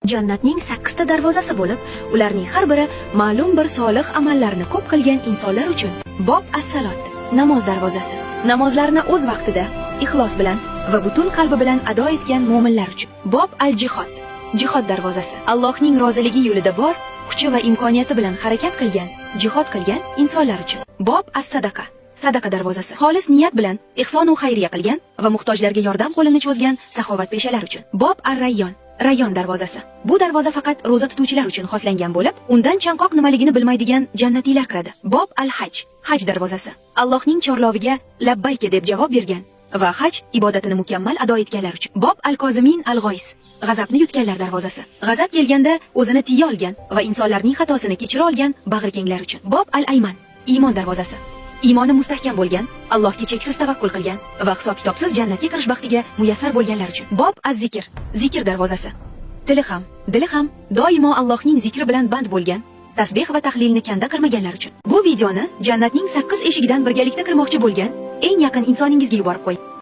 Jannatning 8 ta darvozasi bo'lib, ularning har biri ma'lum bir solih amallarni ko'p qilgan insonlar uchun. Bob as-salot, namoz darvozasi. Namozlarni o'z vaqtida, ixlos bilan va butun qalbi bilan ado etgan mu'minlar uchun. Bob al-jihod, jihod darvozasi. Allohning roziligi yo'lida bor, kuchi va imkoniyati bilan harakat qilgan, jihod qilgan insonlar uchun. Bob as-sadaqa, sadaqa darvozasi. Xolis niyat bilan ihson va xayriya qilgan va muhtojlarga yordam qo'lini cho'zgan saxovat peshalar uchun. Bob ar-rayyon, Rayyon darvozasi. Bu darvoza faqat roza tutuvchilar uchun xoslangan bo'lib, undan chanqoq nimaligini bilmaydigan jannatiylar kiradi. Bob al-haj, haj darvozasi. Allohning chorloviga labbayka deb javob bergan va haj ibodatini mukammal ado etganlar uchun. Bob al-kozimin al-g'oys, g'azabni yutganlar darvozasi. G'azab kelganda o'zini tiya olgan va insonlarning xatosini kechira olgan bag'rikenglar uchun. Bob al-ayman, iymon darvozasi. Iymoni mustahkam bo'lgan, Allohga cheksiz tavakkul qilgan va hisob-kitobsiz jannatga kirish baxtiga muyassar bo'lganlar uchun. Bob az-zikr, zikr darvozasi. Tili ham, dili ham doimo Allohning zikri bilan band bo'lgan, tasbih va tahlilni kanda qilmaganlar uchun. Bu videoni jannatning 8 eshigidan birgalikda kirmoqchi bo'lgan eng yaqin insoningizga yuborib qo'ying.